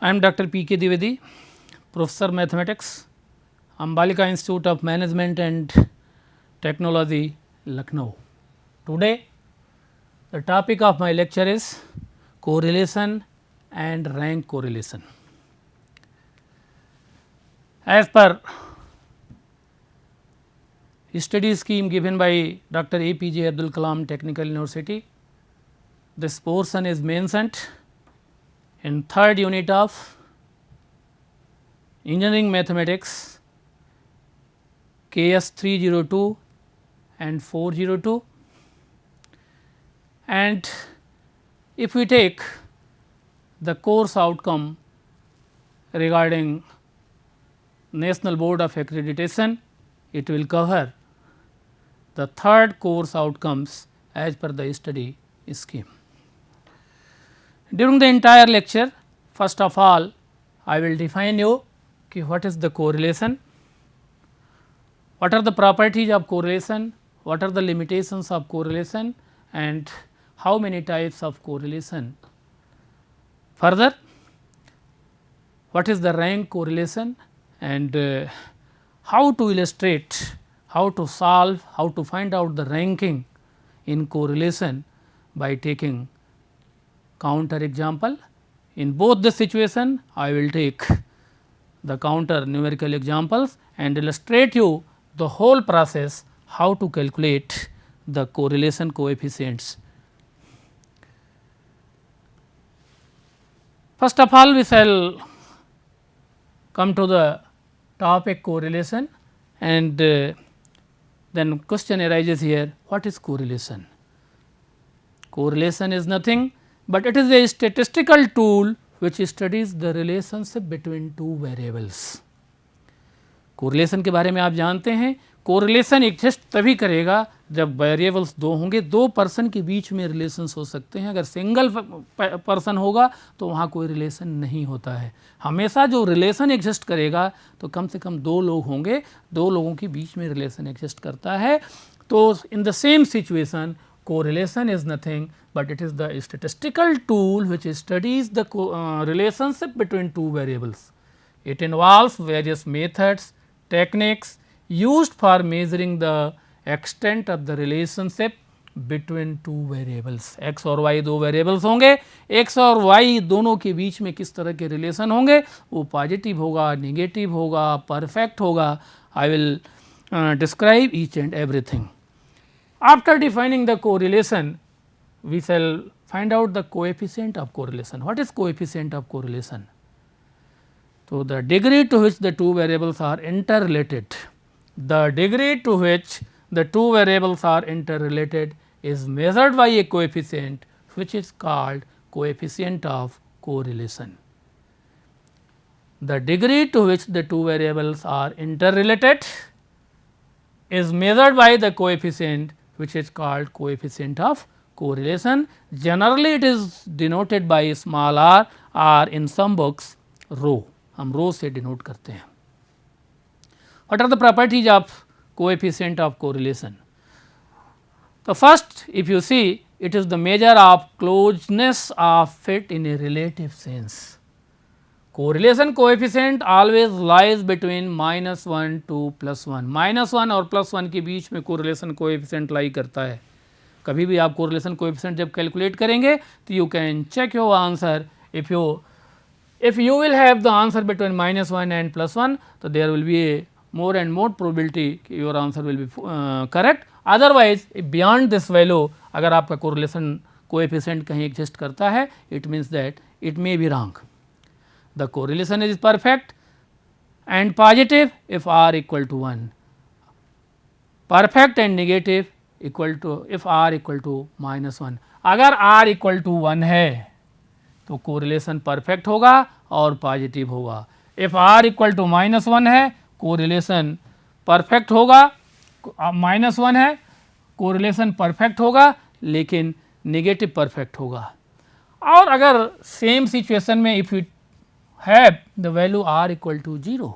I am Dr. P. K. Dwivedi, Professor Mathematics, Ambalika Institute of Management and Technology, Lucknow. Today, the topic of my lecture is correlation and rank correlation. As per study scheme given by Dr. APJ Abdul Kalam Technical University, this portion is mentioned in third unit of Engineering Mathematics KS 302 and 402, and if we take the course outcome regarding National Board of Accreditation, it will cover the third course outcomes as per the study scheme. During the entire lecture, first of all, I will define you what is the correlation, what are the properties of correlation, what are the limitations of correlation, and how many types of correlation. Further, what is the rank correlation, and how to illustrate, how to solve, how to find out the ranking in correlation by taking counter example. In both the situation, I will take the counter numerical examples and illustrate you the whole process how to calculate the correlation coefficients. First of all, we shall come to the topic correlation, and then question arises here, what is correlation? Correlation is nothing but it is a statistical tool which studies the relationship between two variables. Correlation के बारे में आप जानते हैं, correlation exist तभी करेगा जब variables दो होंगे, दो पर्सन के बीच में रिलेशंस हो सकते हैं. अगर सिंगल पर्सन होगा तो वहाँ कोई रिलेशन नहीं होता है. हमेशा जो रिलेशन एग्जिस्ट करेगा तो कम से कम दो लोग होंगे, दो लोगों के बीच में रिलेशन एग्जिस्ट करता है. तो in the same situation correlation is nothing but it is the statistical tool which studies the relationship between two variables. It involves various methods, techniques used for measuring the extent of the relationship between two variables. x और y दो variables होंगे, x और y दोनों के बीच में किस तरह के relation होंगे, वो पॉजिटिव होगा, नेगेटिव होगा, परफेक्ट होगा. I will describe each and everything. After defining the correlation, we shall find out the coefficient of correlation. What is coefficient of correlation? So, the degree to which the two variables are interrelated, the degree to which the two variables are interrelated is measured by a coefficient which is called coefficient of correlation. The degree to which the two variables are interrelated is measured by the coefficient which is called coefficient of correlation. Generally, it is denoted by small r or in some books rho. हम rho से denote करते हैं. What are the properties of coefficient of correlation? The first, if you see, it is the measure of closeness of fit in a relative sense. Correlation coefficient always lies between -1 to +1. -1 और +1 के बीच में correlation coefficient लाई करता है. कभी भी आप correlation coefficient जब calculate करेंगे तो you can check your answer. If you will have the answer between -1 and +1, so there will be a more and more probability your answer will be correct. Otherwise, beyond this value अगर आपका correlation coefficient कहीं exist करता है, it means that it may be wrong. The correlation is perfect and positive if r equal to 1, perfect and negative equal to if r equal to -1. अगर r equal to 1 है तो correlation perfect होगा और positive होगा. if r equal to -1 है correlation perfect होगा, -1 है correlation perfect होगा लेकिन negative perfect होगा. और अगर same situation में if you have the value r equal to 0,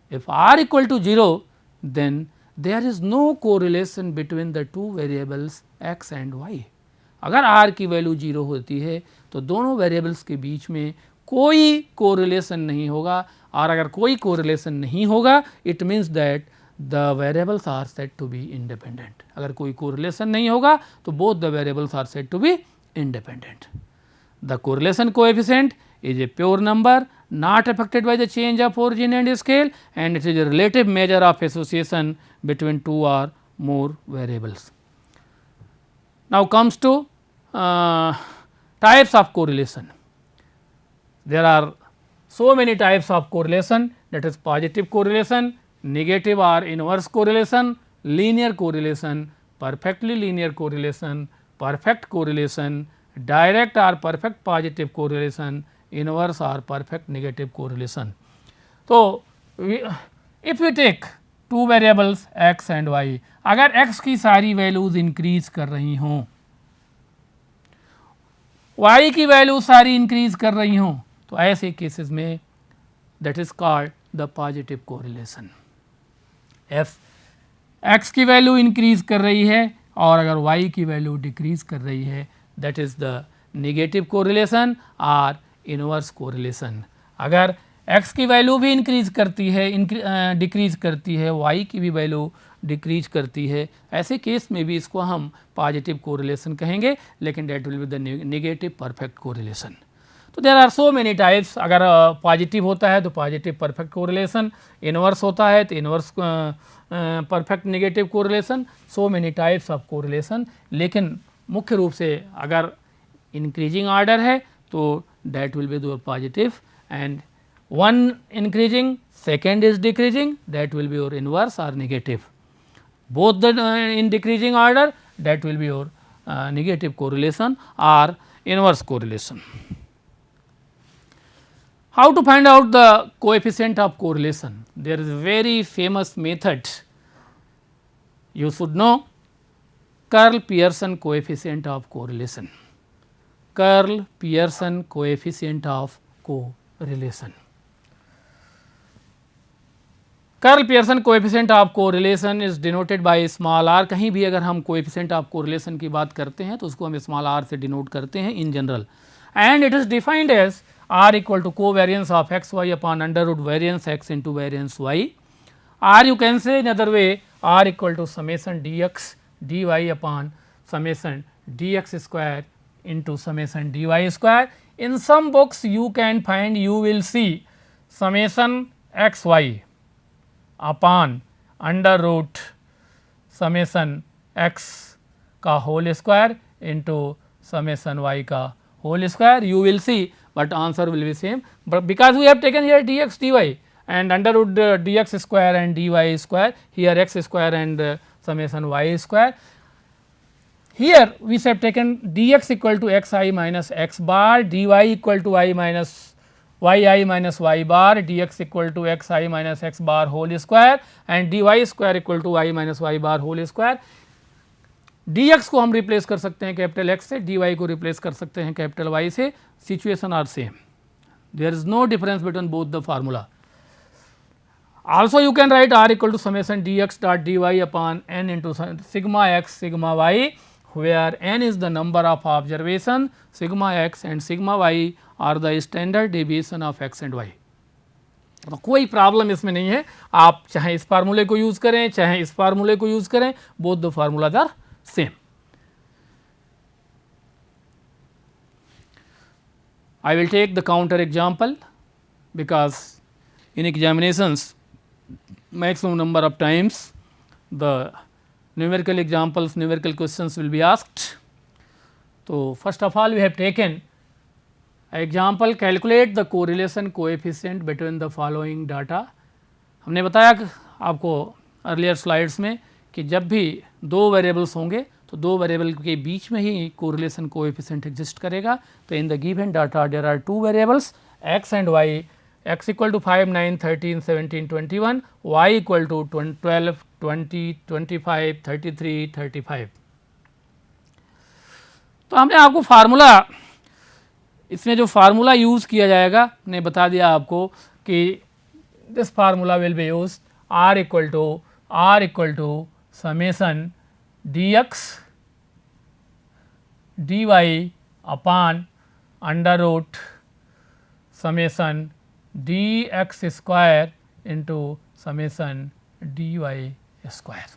if r equal to 0 then there is no correlation between the two variables x and y. अगर r की value 0 होती है तो दोनों वेरिएबल्स के बीच में कोई कोरिलेशन नहीं होगा, और अगर कोई कोरिलेशन नहीं होगा it means that the variables are said to be independent. अगर कोई कोरिलेशन नहीं होगा तो both the variables are said to be independent. The correlation coefficient is a pure number not affected by the change of origin and scale, and it is a relative measure of association between two or more variables. Now comes to types of correlation. There are so many types of correlation, that is positive correlation, negative or inverse correlation, linear correlation, perfectly linear correlation, perfect correlation, direct or perfect positive correlation, inverse or perfect negative correlation. So, if we take two variables x and y, अगर x की सारी values increase कर रही हों, y की value सारी increase कर रही हों, तो ऐसे केसेस में that is called the positive correlation. F x की वैल्यू इंक्रीज कर रही है और अगर y की वैल्यू डिक्रीज कर रही है, that is the negative correlation और इनवर्स कोरिलेशन। अगर x की वैल्यू भी इंक्रीज करती है, डिक्रीज करती है, y की भी वैल्यू डिक्रीज करती है, ऐसे केस में भी इसको हम पॉजिटिव कोरिलेशन कहेंगे, लेकिन that will be the negative perfect correlation. तो there are so many types. अगर पॉजिटिव होता है तो पॉजिटिव परफेक्ट कोरिलेशन, इनवर्स होता है तो inverse perfect negative correlation, so many types of correlation. लेकिन मुख्य रूप से अगर इंक्रीजिंग ऑर्डर है तो that will be the positive, and one increasing second is decreasing, that will be your inverse or negative. Both the in decreasing order, that will be your negative correlation or inverse correlation. How to find out the coefficient of correlation? There is a very famous method, you should know, Curl-Pearson coefficient of correlation. Curl-Pearson coefficient of correlation. Curl-Pearson coefficient of correlation is denoted by small r. कहीं भी अगर हम coefficient of correlation की बात करते हैं तो उसको हम small r से denote करते हैं in general, and it is defined as r equal to covariance of x y upon under root variance x into variance y, or you can say in other way r equal to summation dx dy upon summation dx square into summation dy square. In some books you can find, you will see summation x y upon under root summation x का whole square into summation y का whole square, you will see, but answer will be same, but because we have taken here dx dy and under root dx square and dy square, here x square and summation y square, here we have taken dx equal to xi minus x bar, dy equal to I minus yi minus y bar, dx equal to xi minus x bar whole square and dy square equal to y minus y bar whole square. dx को हम replace कर सकते हैं capital x से, dy को replace कर सकते हैं कैपिटल y से, situation are same, there is no difference between both the formula. Also you can write r equal to summation dx dot dy upon n into sigma x sigma y, where n is the number of observation, sigma x and sigma y are the standard deviation of x and y. तो कोई problem इसमें नहीं है, आप चाहे इस फार्मूले को यूज करें चाहे इस फार्मूले को यूज करें, both the formulas are same. I will take the counter example because in examinations maximum number of times the numerical examples, numerical questions will be asked. So first of all we have taken example, calculate the correlation coefficient between the following data. हमने बताया आपको earlier slides में कि जब भी दो variables होंगे तो दो वेरिएबल के बीच में ही कोरिलेशन कोएफिशिएंट एग्जिस्ट करेगा. तो in the given data there are two variables x and y, x equal to 5, 9, 13, 17, 21, y equal to 12, 20, 25, 33, 35. तो हमने आपको फार्मूला, इसमें जो फार्मूला यूज़ किया जाएगा ने बता दिया आपको कि this formula will be use r equal to summation dx dy upon under root summation dx square into summation dy square.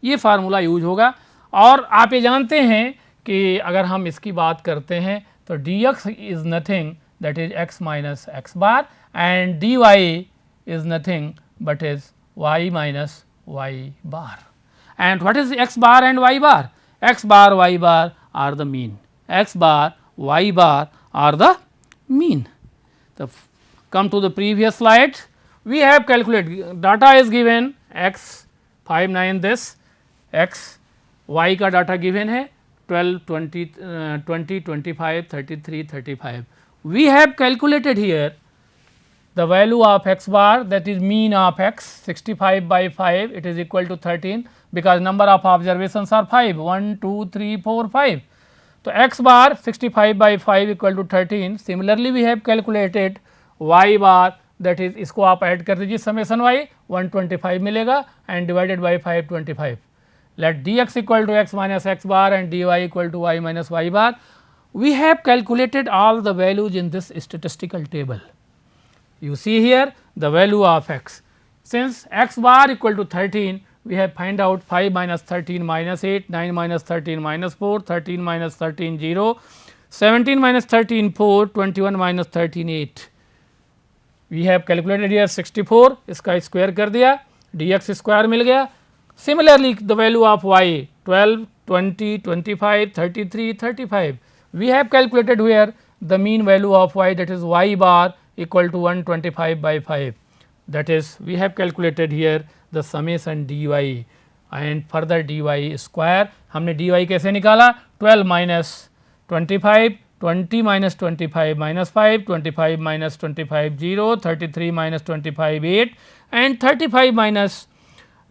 ये फार्मूला यूज होगा और आप ये जानते हैं कि अगर हम इसकी बात करते हैं तो dx is nothing that is x minus x bar and dy is nothing but is y minus y bar. And what is x bar and y bar? X bar, y bar are the mean. X bar, y bar are the mean. So, come to the previous slide. We have calculated data is given x 5 9 this x y का data given है 12 20 25 33 35. We have calculated here the value of x bar, that is mean of x 65 by 5, it is equal to 13 because number of observations are 5 1 2 3 4 5. So, x bar 65 by 5 equal to 13. Similarly, we have calculated y bar, that is इसको आप add कर दीजिए summation y 125 मिलेगा and divided by 5 25. Let dx equal to x minus x bar and dy equal to y minus y bar. We have calculated all the values in this statistical table. You see here the value of x. Since x bar equal to 13, we have find out 5 minus 13 minus 8, 9 minus 13 minus 4, 13 minus 13 0, 17 minus 13 4, 21 minus 13 8. We have calculated here 64, इसका square कर दिया, dx square मिल गया. Similarly, the value of y 12, 20, 25, 33, 35. We have calculated here the mean value of y, that is y bar equal to 125 by 5, that is we have calculated here the summation dy and further dy square. हमने dy कैसे निकाला 12 minus 25, 20 minus 25 minus 5, 25 minus 25 0, 33 minus 25 8 and 35 minus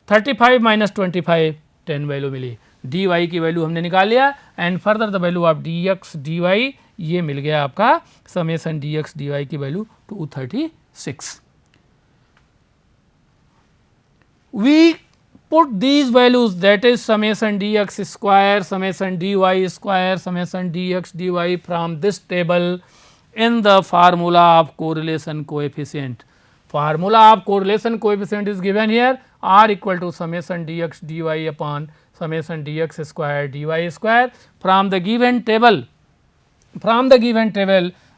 25 10 value milli. dy की value हमने निकाल लिया and further the value of dx dy ये मिल गया आपका समेशन dx dy की value 236. We put these values, that is summation dx square, summation dy square, summation dx dy from this table in the formula of correlation coefficient. Formula of correlation coefficient is given here, r equal to summation dx dy upon summation dx square dy square. From the given table,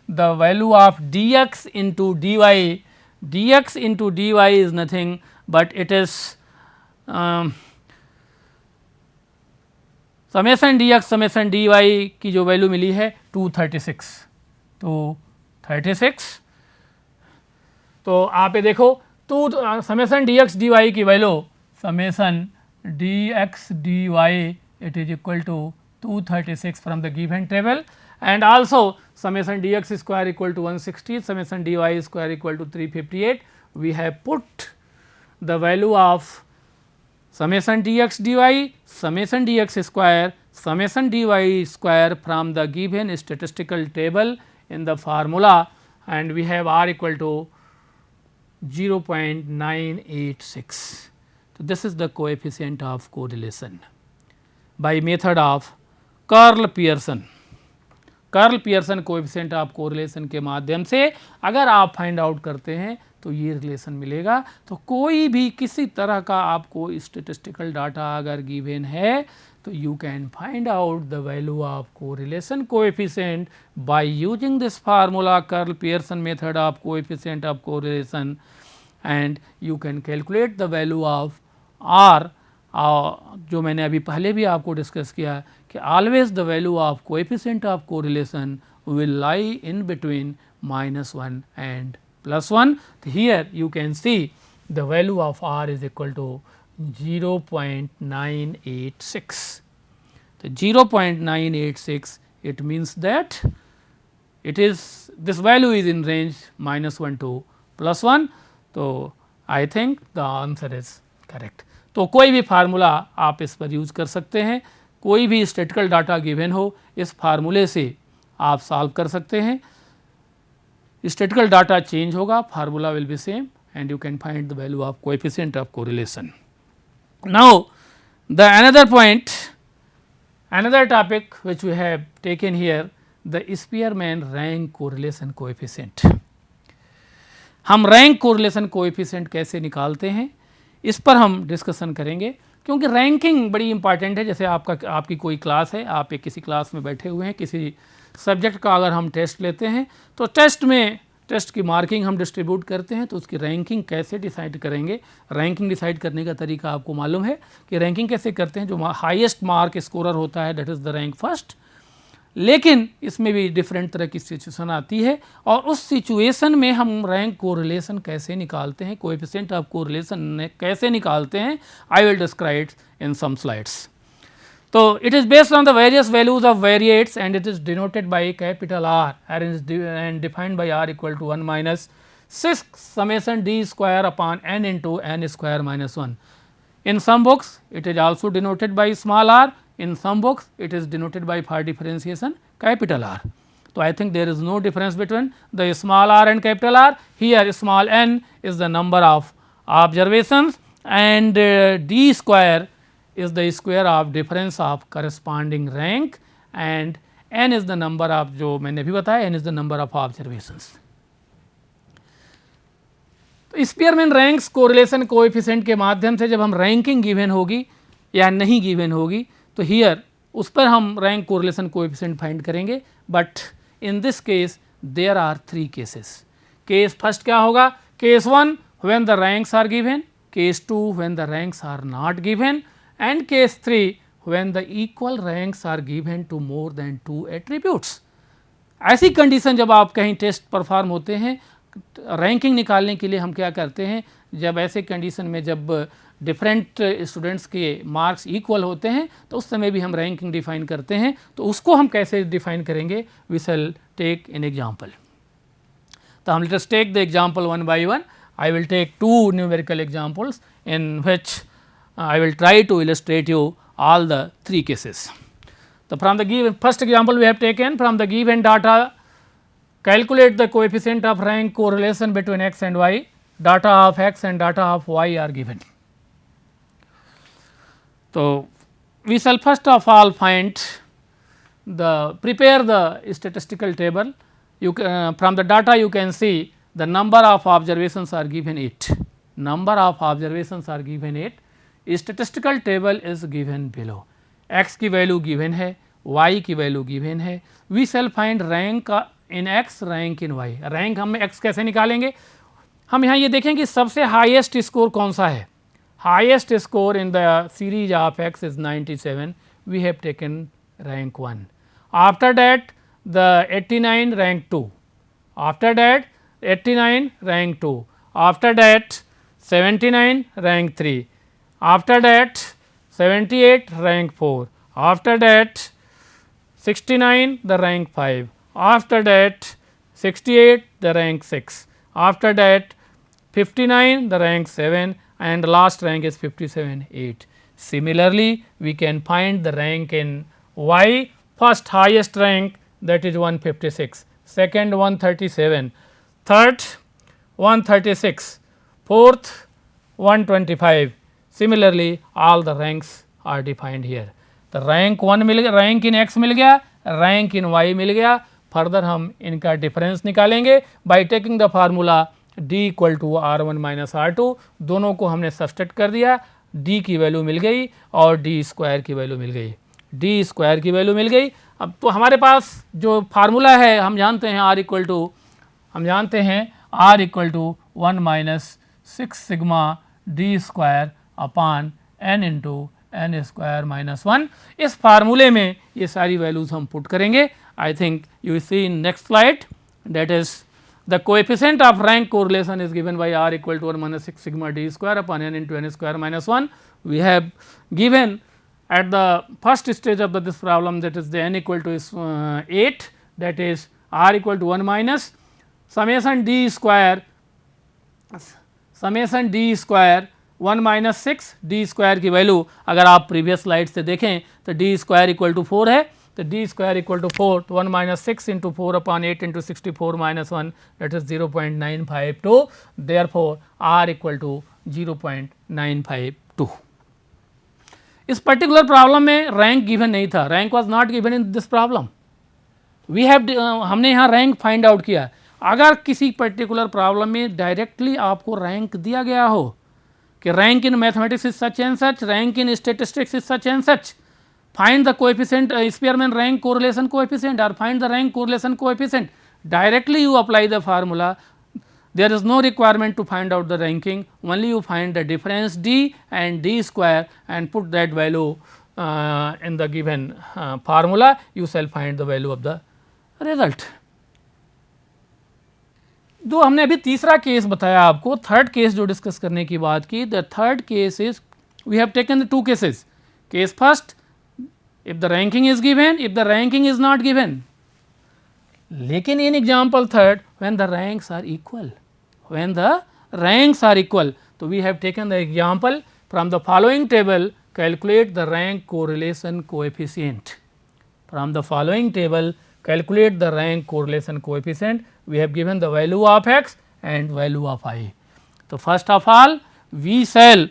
the value of dx into dy is nothing but it is summation dx summation dy की जो value मिली है 236. तो आप ये देखो summation dx dy की value summation dx dy it is equal to 236 from the given table, and also summation dx square equal to 160, summation dy square equal to 358. We have put the value of summation dx dy, summation dx square, summation dy square from the given statistical table in the formula, and we have r equal to 0.986. So, this is the coefficient of correlation by method of curl Pearson coefficient of correlation के माध्यम से अगर आप find out करते हैं तो ये relation मिलेगा. तो कोई भी किसी तरह का आपको स्टैटिस्टिकल डाटा अगर गिवन है तो you can find out the value of correlation coefficient by using this formula Karl Pearson method of coefficient of correlation, and you can calculate the value of r. जो मैंने अभी पहले भी आपको discuss किया कि always the value of coefficient of correlation will lie in between -1 and +1. Here you can see the value of r is equal to 0.986. तो 0.986 it means that it is this value is in range -1 to +1. तो I think the answer is correct. तो कोई भी formula आप इस पर use कर सकते हैं, कोई भी स्टैटिस्टिकल डाटा गिवन हो इस फार्मूले से आप सॉल्व कर सकते हैं. स्टैटिस्टिकल डाटा चेंज होगा, formula will B same and you can find the value of coefficient of correlation. Now the another point, another topic which we have taken here, the Spearman rank correlation coefficient. हम rank correlation coefficient कैसे निकालते हैं इस पर हम discussion करेंगे, क्योंकि ranking बड़ी इंपॉर्टेंट है। जैसे आपकी कोई क्लास है, आप एक किसी क्लास में बैठे हुए हैं, किसी सब्जेक्ट का अगर हम टेस्ट लेते हैं तो टेस्ट की मार्किंग हम डिस्ट्रीब्यूट करते हैं, तो उसकी रैंकिंग कैसे डिसाइड करेंगे। रैंकिंग डिसाइड करने का तरीका आपको मालूम है कि रैंकिंग कैसे करते हैं। जो हाईएस्ट मार्क स्कोरर होता है that is the rank first. लेकिन इसमें भी डिफरेंट तरह की सिचुएशन आती है, और उस सिचुएशन में हम रैंक कोरिलेशन कैसे निकालते हैं, कोएफिशिएंट ऑफ कोरिलेशन कैसे निकालते हैं, I will describe in some slides. तो it is based on the various values of variates and it is denoted by capital R and defined by R equal to 1 minus 6 summation D square upon N into N square minus 1। In some books it is also denoted by small r, in some books it is denoted by for differentiation capital R. So, I think there is no difference between the small r and capital R. Here small n is the number of observations and d square is the square of difference of corresponding rank and n is the number of, जो मैंने भी बताया, n is the number of observations. Spearman ranks correlation coefficient के माध्यम से जब हम ranking given होगी या नहीं गिवन होगी तो हियर उस पर हम रैंक कोरिलेशन कोएफिशिएंट फाइंड करेंगे। But in this case there are 3 cases. Case first क्या होगा? Case 1 when the ranks are given, case 2 when the ranks are not given and case 3 when the equal ranks are given to more than 2 attributes. ऐसी condition जब आप कहीं test perform होते हैं, ranking निकालने के लिए हम क्या करते हैं, जब ऐसे कंडीशन में जब डिफरेंट स्टूडेंट्स के मार्क्स इक्वल होते हैं तो उस समय भी हम रैंकिंग डिफाइन करते हैं। तो उसको हम कैसे डिफाइन करेंगे? We shall take an example. तो हम let's take the example one by one. I will take 2 numerical examples in which I will try to illustrate you all the 3 cases. So, from the given first example we have taken from the given data, calculate the coefficient of rank correlation between x and y. Data of x and data of y are given. So, we shall first of all find prepare the statistical table. You from the data you can see the number of observations are given 8. Number of observations are given 8. Statistical table is given below. x की value given है, y की value given है. We shall find rank in x, rank in y. Rank हम x कैसे निकालेंगे? हम यहाँ ये देखें कि सबसे हाईएस्ट स्कोर कौन सा है. Highest score in the series of x is 97. We have taken rank 1. After that the 89 rank 2. After that 89 rank 2. After that 79 rank 3. After that 78 rank 4. After that 69 the rank 5. After that 68 the rank 6. After that 59 the rank 7 and last rank is 57 8. Similarly, we can find the rank in y. First highest rank that is 156, second 137, third 136, fourth 125. Similarly, all the ranks are defined here. The rank 1 मिल गया, rank in x मिल गया, rank in y मिल गया. Further हम इनका difference निकालेंगे by taking the formula d equal to r1 minus r2. दोनों को हमने subtract कर दिया, d की वैल्यू मिल गई और d स्क्वायर की वैल्यू मिल गई, d स्क्वायर की वैल्यू मिल गई. अब तो हमारे पास जो फार्मूला है हम जानते हैं r equal to 1 minus 6 sigma d square upon n into N square minus 1. इस फार्मूले में ये सारी वैल्यूज हम पुट करेंगे. I think you see in next slide that is the coefficient of rank correlation is given by r equal to 1 minus 6 sigma d square upon n into N square minus 1. We have given at the first stage of this problem, that is the n equal to 8, that is r equal to 1 minus summation d square 1 minus 6 d square की value अगर आप previous slide से देखें तो d square equal to 4 है. तो d square equal to 4 तो 1 minus 6 into 4 upon 8 into 64 minus 1 that is 0.952. Therefore r equal to 0.952. इस पर्टिकुलर प्रॉब्लम में रैंक गिवन नहीं था, rank was not given in this problem. We have हमने यहाँ rank find out किया। अगर किसी पर्टिकुलर प्रॉब्लम में डायरेक्टली आपको रैंक दिया गया हो कि rank in mathematics is such and such, rank in statistics is such and such, find the coefficient Spearman rank correlation coefficient or find the rank correlation coefficient, directly you apply the formula. There is no requirement to find out the ranking, only you find the difference d and d square and put that value in the given formula, you shall find the value of the result. जो हमने अभी तीसरा case बताया आपको, third case जो discuss करने की बात की, the third case is we have taken the two cases. Case first, if the ranking is given, if the ranking is not given. लेकिन in example third, when the ranks are equal, when the ranks are equal, so we have taken the example from the following table, calculate the rank correlation coefficient. From the following table, calculate the rank correlation coefficient. We have given the value of x and value of I. So first of all, we shall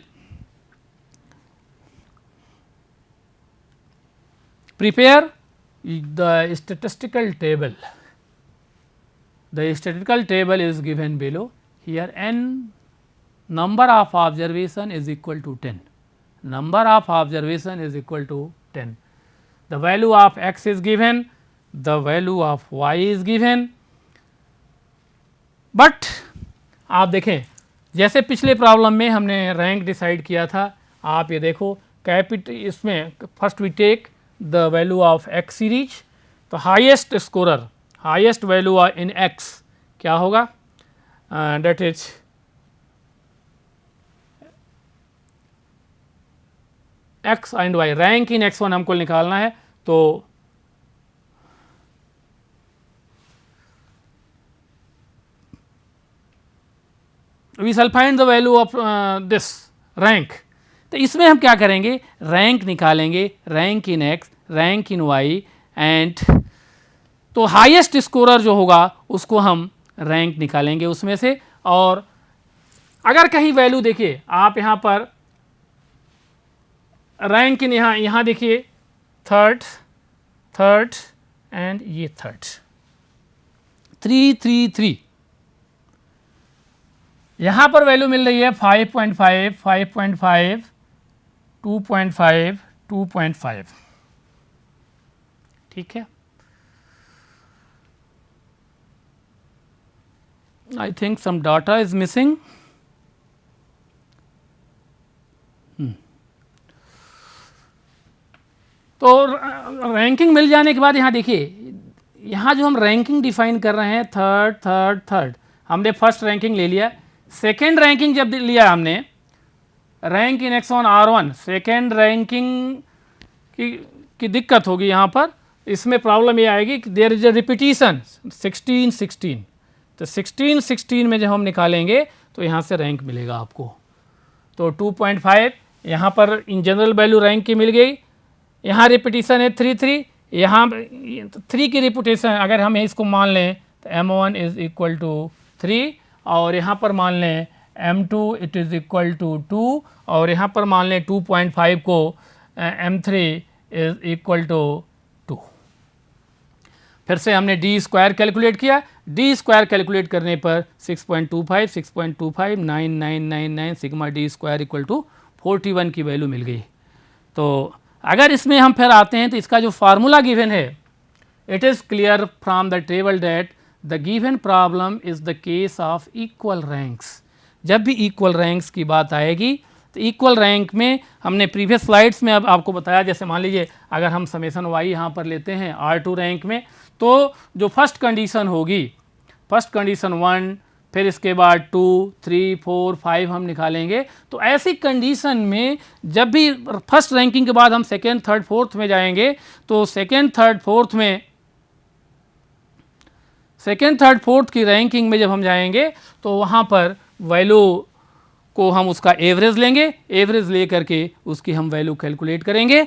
prepare the statistical table. The statistical table is given below. Here n number of observation is equal to 10. Number of observation is equal to 10. The value of x is given, the value of y is given. But आप देखें जैसे पिछले problem में हमने rank decide किया था, आप ये देखो कैपिटल इसमें first we take the value of x series, तो highest scorer, highest value in x क्या होगा, that is x and y, rank in x1 हमको निकालना है. तो we shall find the value of this rank. तो इसमें हम क्या करेंगे, रैंक निकालेंगे, rank in x, rank in y and तो हाईएस्ट स्कोरर जो होगा उसको हम रैंक निकालेंगे उसमें से. और अगर कहीं वैल्यू देखिए आप यहाँ पर रैंक इन यहाँ देखिए थर्ड एंड ये थर्ड 333 यहाँ पर वैल्यू मिल रही है 5.5, 5.5, 2.5, 2.5. ठीक है, I think some data is missing. तो रैंकिंग मिल जाने के बाद यहाँ देखिए, यहाँ जो हम रैंकिंग डिफाइन कर रहे हैं थर्ड, हमने फर्स्ट रैंकिंग ले लिया. सेकेंड रैंकिंग जब लिया हमने, rank in x on R1, second ranking की दिक्कत होगी यहाँ पर. इसमें प्रॉब्लम ये आएगी कि देयर इज अ रिपीटिशन 16 तो 16 में जब हम निकालेंगे तो यहाँ से रैंक मिलेगा आपको. तो 2.5 यहाँ पर इन जनरल वैल्यू रैंक की मिल गई. यहाँ रिपीटिशन है 3, यहाँ 3 की रिपीटिशन अगर हम इसको मान लें तो M1 इज इक्वल टू 3 और यहाँ पर मान लें M2 it is equal to 2 और यहाँ पर मान लें 2.5 को M3 इज इक्वल टू 2. फिर से हमने डी स्क्वायर कैलकुलेट किया. डी स्क्वायर कैलकुलेट करने पर 6.25 9999 sigma d square equal to 41 की वैल्यू मिल गई. तो अगर इसमें हम फिर आते हैं तो इसका जो फार्मूला गिवन है, it is clear from the table that the given problem is the case of equal ranks. जब भी इक्वल रैंक्स की बात आएगी तो इक्वल रैंक में हमने प्रीवियस स्लाइड्स में अब आपको बताया, जैसे मान लीजिए अगर हम समेसन वाई यहाँ पर लेते हैं R2 रैंक में, तो जो फर्स्ट कंडीशन होगी, फर्स्ट कंडीशन 1, फिर इसके बाद 2, 3, 4, 5 हम निकालेंगे. तो ऐसी कंडीशन में जब भी फर्स्ट रैंकिंग के बाद हम सेकेंड, थर्ड, फोर्थ में जाएंगे तो सेकेंड, थर्ड, फोर्थ की रैंकिंग में जब हम जाएंगे तो वहाँ पर वैल्यू को हम उसका एवरेज लेंगे, एवरेज ले करके उसकी हम वैल्यू कैलकुलेट करेंगे.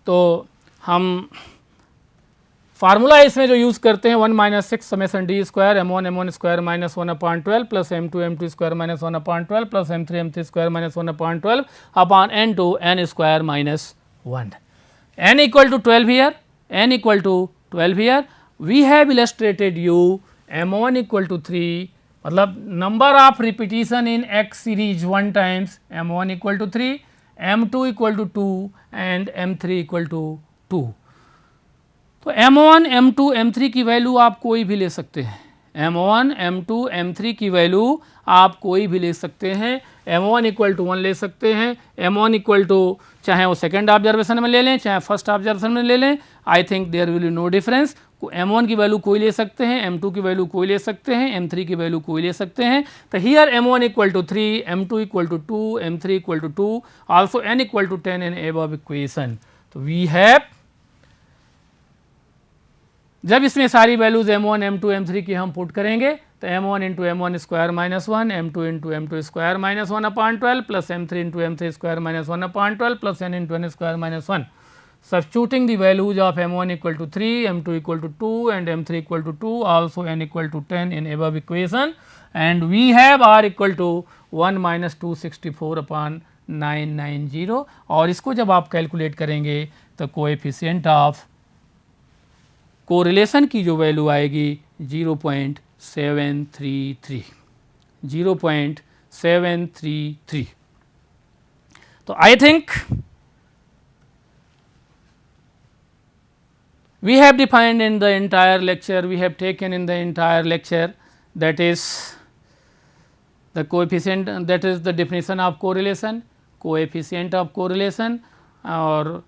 तो हम फार्मूला इसमें जो यूज़ करते हैं 1 - 6 summation d square M1 square minus 1/12 plus M2 square minus 1/12 plus M3 square minus 1/12 upon N square minus 1. N equal to 12 here, N equal to 12 here we have illustrated you M1 equal to 3, मतलब number of repetition in X series 1 times M1 equal to 3, M2 equal to 2 and M3 equal to 2. तो M1, M2, M3 की value आप कोई भी ले सकते हैं, M1, M2, M3 की वैल्यू आप कोई भी ले सकते हैं. M1 इक्वल टू 1 ले सकते हैं, M1 इक्वल टू चाहे वो सेकेंड ऑब्जर्वेशन में ले लें चाहे फर्स्ट ऑब्जर्वेशन में ले लें, I think there will be no difference. M1 की वैल्यू कोई ले सकते हैं, M2 की वैल्यू कोई ले सकते हैं, M3 की वैल्यू कोई ले सकते हैं. तो here M1 equal to 3, M2 equal to 2, M3 equal to 2, also n equal to 10 in above equation. तो वी हैव, जब इसमें सारी वैल्यूज M1, M2, M3 की हम पुट करेंगे तो M1 into M1 square minus 1, M2 into M2 square minus 1 upon 12 plus M3 into M3 square minus 1 upon 12 plus n into n square minus 1. Substituting the values of M1 equal to 3, M2 equal to 2 and M3 equal to 2, also n equal to 10 in above equation, and we have R equal to 1 minus 264 upon 990. और इसको जब आप calculate करेंगे तो coefficient of correlation की जो value आएगी 0.733, 0.733. तो I think we have defined in the entire lecture, we have taken in the entire lecture, that is the coefficient, that is the definition of correlation, coefficient of correlation, or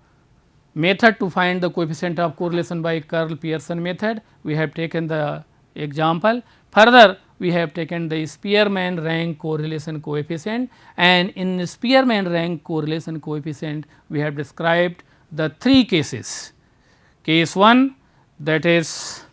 method to find the coefficient of correlation by Karl Pearson method. We have taken the example. Further, we have taken the Spearman rank correlation coefficient, and in Spearman rank correlation coefficient we have described the 3 cases. Case 1, that is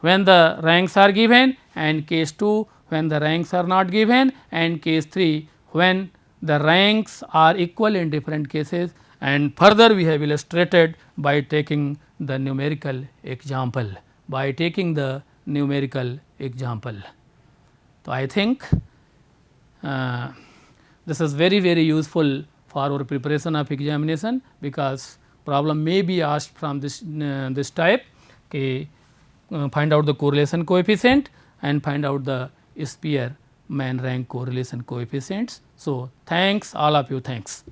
when the ranks are given, and case 2 when the ranks are not given, and case 3 when the ranks are equal in different cases, and further we have illustrated by taking the numerical example, by taking the numerical example. So, I think this is very useful for our preparation of examination, because problem may be asked from this type, find out the correlation coefficient and find out the Spearman rank correlation coefficients. So, thanks all of you, thanks.